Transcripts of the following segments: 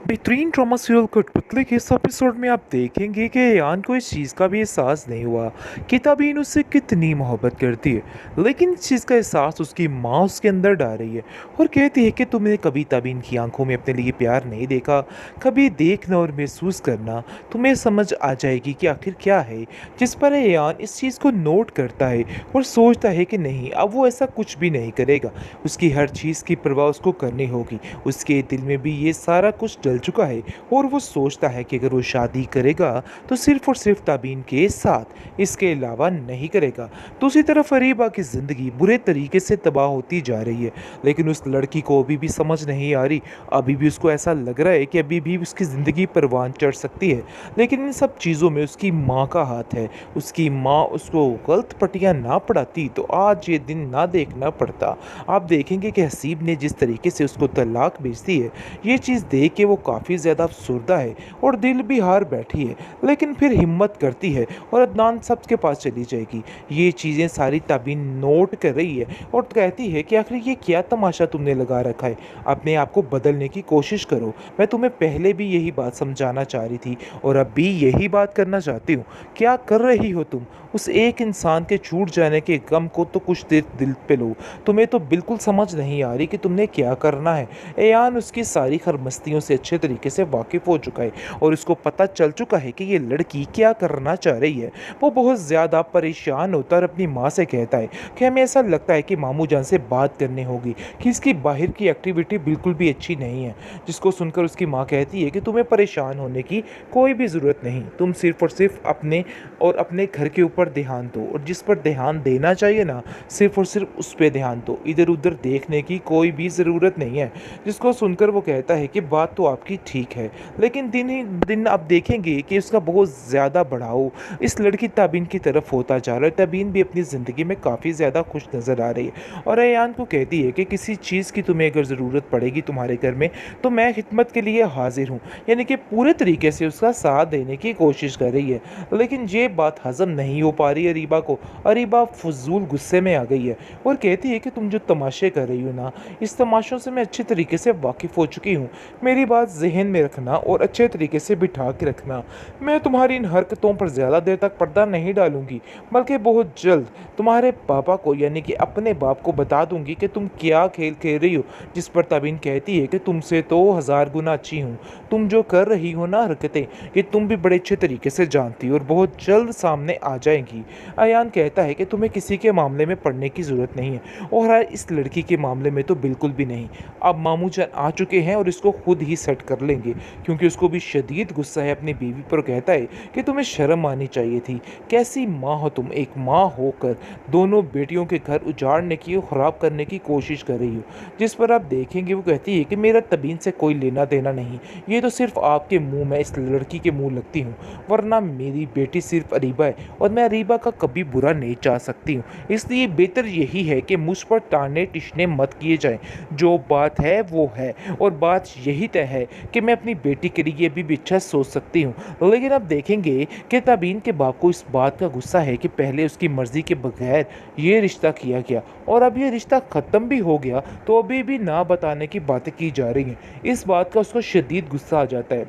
बेहतरीन drama serial कठपुतली के इस एपिसोड में आप देखेंगे कि यान को इस चीज़ का भी एहसास नहीं हुआ कि तबीन उससे कितनी मोहब्बत करती है। लेकिन इस चीज़ का एहसास उसकी माँ उसके अंदर डाल रही है और कहती है कि तुमने कभी तबीन की आंखों में अपने लिए प्यार नहीं देखा। कभी देखना और महसूस करना, तुम्हें समझ आ जाएगी कि आखिर क्या है। जिस पर यान इस चीज़ को नोट करता है और सोचता है कि नहीं, अब वो ऐसा कुछ भी नहीं करेगा। उसकी हर चीज़ की परवाह उसको करनी होगी। उसके दिल में भी ये सारा कुछ डल चुका है और वो सोचता है कि अगर वो शादी करेगा तो सिर्फ और सिर्फ ताबीन के साथ, इसके अलावा नहीं करेगा। दूसरी तरफ अरीबा की ज़िंदगी बुरे तरीके से तबाह होती जा रही है, लेकिन उस लड़की को अभी भी समझ नहीं आ रही। अभी भी उसको ऐसा लग रहा है कि अभी भी उसकी ज़िंदगी परवान चढ़ सकती है, लेकिन इन सब चीज़ों में उसकी माँ का हाथ है। उसकी माँ उसको गलत पट्टियाँ ना पढ़ाती तो आज ये दिन ना देखना पड़ता। आप देखेंगे कि हसीब ने जिस तरीके से उसको तलाक भेज दी है, ये चीज़ देख के वो काफ़ी ज़्यादा अफसरदा है और दिल भी हार बैठी है, लेकिन फिर हिम्मत करती है और अदनान सब के पास चली जाएगी। ये चीज़ें सारी ताबीन नोट कर रही है और कहती है कि आखिर ये क्या तमाशा तुमने लगा रखा है, अपने आप को बदलने की कोशिश करो। मैं तुम्हें पहले भी यही बात समझाना चाह रही थी और अब भी यही बात करना चाहती हूँ। क्या कर रही हो तुम? उस एक इंसान के छूट जाने के गम को तो कुछ देर दिल पे लो। तुम्हें तो बिल्कुल समझ नहीं आ रही कि तुमने क्या करना है। एयान उसकी सारी खरमस्तियों से अच्छे तरीके से वाकिफ़ हो चुका है और उसको पता चल चुका है कि ये लड़की क्या करना चाह रही है। वो बहुत ज़्यादा परेशान होता है और अपनी माँ से कहता है कि हमें ऐसा लगता है कि मामू जान से बात करनी होगी, कि इसकी बाहर की एक्टिविटी बिल्कुल भी अच्छी नहीं है। जिसको सुनकर उसकी माँ कहती है कि तुम्हें परेशान होने की कोई भी ज़रूरत नहीं, तुम सिर्फ और सिर्फ अपने और अपने घर के ऊपर ध्यान दो, और जिस पर ध्यान देना चाहिए ना, सिर्फ और सिर्फ उस पर ध्यान दो, इधर उधर देखने की कोई भी ज़रूरत नहीं है। जिसको सुनकर वो कहता है कि बात तो आपकी ठीक है, लेकिन दिन ही दिन आप देखेंगे कि उसका बहुत ज़्यादा बढ़ाव इस लड़की ताबीन की तरफ होता जा रहा है। ताबीन भी अपनी ज़िंदगी में काफ़ी ज़्यादा खुश नज़र आ रही है और अयान को कहती है कि किसी चीज़ की तुम्हें अगर ज़रूरत पड़ेगी तुम्हारे घर में, तो मैं खिदमत के लिए हाजिर हूँ। यानी कि पूरे तरीके से उसका साथ देने की कोशिश कर रही है, लेकिन ये बात हज़म नहीं हो पा रही है अरीबा को। अरीबा फजूल गुस्से में आ गई है और कहती है कि तुम जो तमाशे कर रही हो ना, इस तमाशों से मैं अच्छे तरीके से वाकिफ़ हो चुकी हूँ। मेरी बात जहन में रखना और अच्छे तरीके से बिठा के रखना। मैं तुम्हारी इन हरकतों पर ज़्यादा देर तक पर्दा नहीं डालूंगी, बल्कि बहुत जल्द तुम्हारे पापा को, यानी कि अपने बाप को बता दूंगी कि तुम क्या खेल खेल रही हो। जिस पर तबीन कहती है कि तुमसे तो 1000 गुना अच्छी हूँ। तुम जो कर रही हो ना हरकतें, ये तुम भी बड़े अच्छे तरीके से जानती हो और बहुत जल्द सामने आ जाएंगी। अयान कहता है कि तुम्हें किसी के मामले में पढ़ने की ज़रूरत नहीं है, और हाँ, इस लड़की के मामले में तो बिल्कुल भी नहीं। अब मामू जान आ चुके हैं और इसको खुद ही सेट कर लेंगे, क्योंकि उसको भी शदीद गुस्सा है अपनी बीवी पर। कहता है कि तुम्हें शर्म आनी चाहिए थी, कैसी माँ हो तुम, एक माँ होकर दोनों बेटियों के घर उजाड़ने की और ख़राब करने की कोशिश कर रही हो। जिस पर आप देखेंगे वो कहती है कि मेरा तबीन से कोई लेना देना नहीं, ये तो सिर्फ आपके मुंह में इस लड़की के मुंह लगती हूँ, वरना मेरी बेटी सिर्फ अरीबा है और मैं अरीबा का कभी बुरा नहीं चाह सकती हूँ। इसलिए बेहतर यही है कि मुझ पर ताने टिशने मत किए जाएं। जो बात है वो है, और बात यही तय है कि मैं अपनी बेटी के लिए भी अच्छा सोच सकती हूँ। लेकिन अब देखेंगे कि तबीन के बाप को इस बात का गुस्सा है कि पहले उसकी मर्ज़ी के बगैर ये रिश्ता किया गया और अब ये रिश्ता ख़त्म भी हो गया, तो अभी भी ना बताने की बातें की जा रही हैं। इस बात का उसको शदीद गुस्सा आ जाता है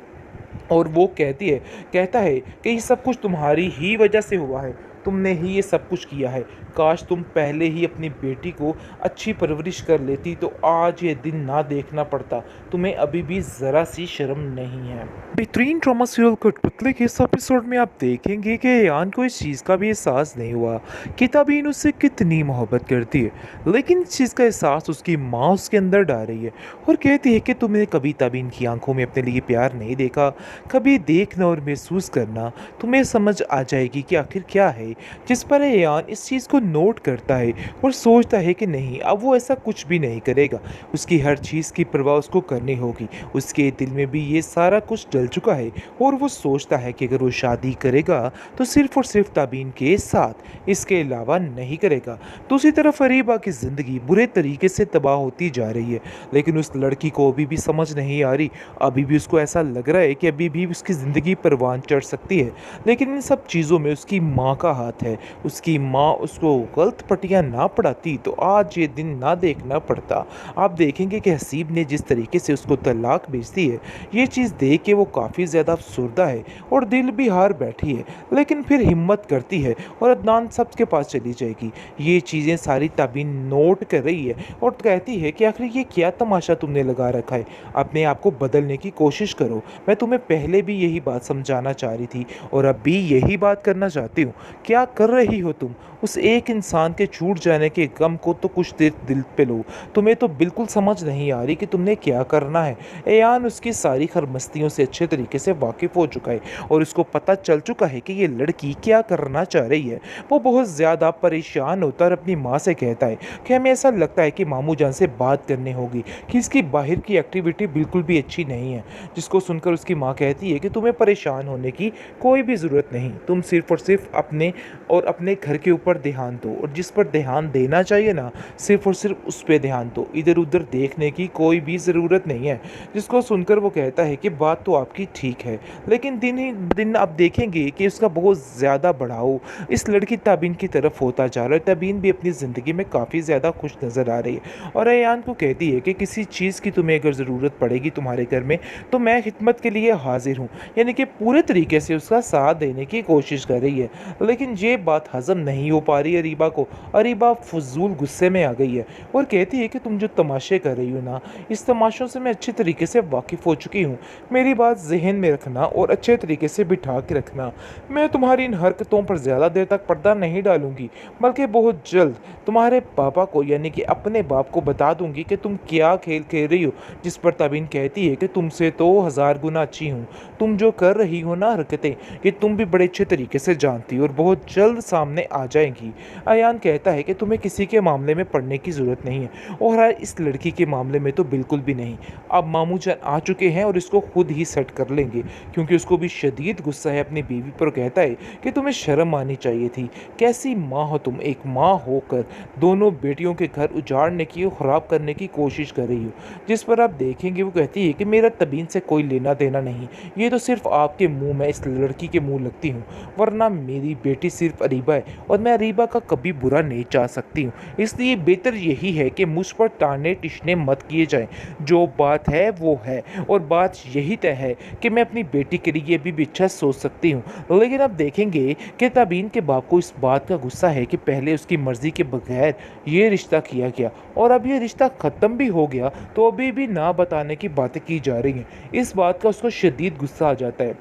और वो कहता है कि ये सब कुछ तुम्हारी ही वजह से हुआ है, तुमने ही ये सब कुछ किया है। काश तुम पहले ही अपनी बेटी को अच्छी परवरिश कर लेती तो आज ये दिन ना देखना पड़ता। तुम्हें अभी भी ज़रा सी शर्म नहीं है। बेहतरीन ड्रामा सीरियल कठपुतली के इस एपिसोड में आप देखेंगे कि यान को इस चीज़ का भी एहसास नहीं हुआ कि तबीन उससे कितनी मोहब्बत करती है, लेकिन इस चीज़ का एहसास उसकी माँ उसके अंदर डाल रही है और कहती है कि तुमने कभी तबीन की आंखों में अपने लिए प्यार नहीं देखा। कभी देखना और महसूस करना, तुम्हें समझ आ जाएगी कि आखिर क्या है। जिस पर यान इस चीज़ को नोट करता है और सोचता है कि नहीं, अब वो ऐसा कुछ भी नहीं करेगा। उसकी हर चीज़ की परवाह उसको करनी होगी। उसके दिल में भी ये सारा कुछ डल चुका है और वो सोचता है कि अगर वो शादी करेगा तो सिर्फ और सिर्फ ताबीन के साथ, इसके अलावा नहीं करेगा। दूसरी तरफ अरीबा की ज़िंदगी बुरे तरीके से तबाह होती जा रही है, लेकिन उस लड़की को अभी भी समझ नहीं आ रही। अभी भी उसको ऐसा लग रहा है कि अभी भी उसकी ज़िंदगी परवान चढ़ सकती है, लेकिन इन सब चीज़ों में उसकी माँ का हाथ है। उसकी माँ उसको गलत पट्टियाँ ना पढ़ाती तो आज ये दिन ना देखना पड़ता। आप देखेंगे कि हसीब ने जिस तरीके से उसको तलाक भेज दी है, ये चीज़ देख के वो काफ़ी ज़्यादा अफसरदा है और दिल भी हार बैठी है। लेकिन फिर हिम्मत करती है और अदनान सबके पास चली जाएगी। ये चीज़ें सारी तबीन नोट कर रही है और कहती है कि आखिर ये क्या तमाशा तुमने लगा रखा है, अपने आप को बदलने की कोशिश करो। मैं तुम्हें पहले भी यही बात समझाना चाह रही थी और अब भी यही बात करना चाहती हूँ। क्या कर रही हो तुम? उस एक इंसान के छूट जाने के गम को तो कुछ देर दिल पे लो। तुम्हें तो बिल्कुल समझ नहीं आ रही कि तुमने क्या करना है। एयान उसकी सारी खरमस्तियों से अच्छे तरीके से वाकिफ़ हो चुका है और उसको पता चल चुका है कि ये लड़की क्या करना चाह रही है। वो बहुत ज़्यादा परेशान होता है और अपनी माँ से कहता है कि हमें ऐसा लगता है कि मामू जान से बात करनी होगी कि इसकी बाहर की एक्टिविटी बिल्कुल भी अच्छी नहीं है। जिसको सुनकर उसकी माँ कहती है कि तुम्हें परेशान होने की कोई भी ज़रूरत नहीं, तुम सिर्फ़ और सिर्फ अपने घर के ऊपर ध्यान दो और जिस पर ध्यान देना चाहिए ना, सिर्फ़ और सिर्फ उस पे ध्यान दो, इधर-उधर देखने की कोई भी ज़रूरत नहीं है। जिसको सुनकर वो कहता है कि बात तो आपकी ठीक है, लेकिन दिन ही दिन आप देखेंगे कि उसका बहुत ज़्यादा बढ़ाव इस लड़की तबीन की तरफ होता जा रहा है। तबीन भी अपनी ज़िंदगी में काफ़ी ज़्यादा खुश नज़र आ रही है और अयान को कहती है कि किसी चीज़ की तुम्हें अगर ज़रूरत पड़ेगी तुम्हारे घर में, तो मैं खिदमत के लिए हाजिर हूँ। यानी कि पूरे तरीके से उसका साथ देने की कोशिश कर रही है। लेकिन ये बात हज़म नहीं हो पा रही है अरीबा को। अरीबा फजूल गुस्से में आ गई है और कहती है कि तुम जो तमाशे कर रही हो ना, इस तमाशों से मैं अच्छे तरीके से वाकिफ़ हो चुकी हूँ। मेरी बात ज़हन में रखना और अच्छे तरीके से बिठा के रखना। मैं तुम्हारी इन हरकतों पर ज़्यादा देर तक पर्दा नहीं डालूंगी, बल्कि बहुत जल्द तुम्हारे पापा को यानी कि अपने बाप को बता दूंगी कि तुम क्या खेल खेल रही हो। जिस पर तबीन कहती है कि तुमसे तो 1000 गुना अच्छी हूँ। तुम जो कर रही हो ना हरकतें, ये तुम भी बड़े अच्छे तरीके से जानती हो और बहुत जल्द सामने आ जाएंगी। अयान कहता है कि तुम्हें किसी के मामले में पड़ने की ज़रूरत नहीं है और हाँ, इस लड़की के मामले में तो बिल्कुल भी नहीं। अब मामू जान आ चुके हैं और इसको खुद ही सेट कर लेंगे, क्योंकि उसको भी शदीद गुस्सा है अपनी बीवी पर। कहता है कि तुम्हें शर्म आनी चाहिए थी। कैसी माँ हो तुम, एक माँ होकर दोनों बेटियों के घर उजाड़ने की और ख़राब करने की कोशिश कर रही हो। जिस पर आप देखेंगे वो कहती है कि मेरा तबीन से कोई लेना देना नहीं, ये तो सिर्फ आपके मुंह में इस लड़की के मुंह लगती हूँ, वरना मेरी बेटी सिर्फ अरीबा है और मैं अरीबा का कभी बुरा नहीं चाह सकती हूँ। इसलिए बेहतर यही है कि मुझ पर टाने टिशने मत किए जाएं। जो बात है वो है और बात यही तय है कि मैं अपनी बेटी के लिए अभी भी अच्छा सोच सकती हूँ। लेकिन अब देखेंगे कि तबीन के बाप को इस बात का गुस्सा है कि पहले उसकी मर्ज़ी के बगैर ये रिश्ता किया गया और अब ये रिश्ता ख़त्म भी हो गया तो अभी भी ना बताने की बातें की जा रही हैं। इस बात का उसको शदीद गुस्सा आ जाता है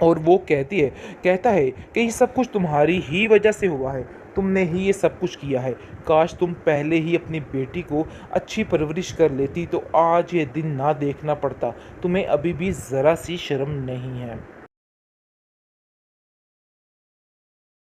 और वो कहता है कि ये सब कुछ तुम्हारी ही वजह से हुआ है, तुमने ही ये सब कुछ किया है। काश तुम पहले ही अपनी बेटी को अच्छी परवरिश कर लेती तो आज ये दिन ना देखना पड़ता। तुम्हें अभी भी ज़रा सी शर्म नहीं है।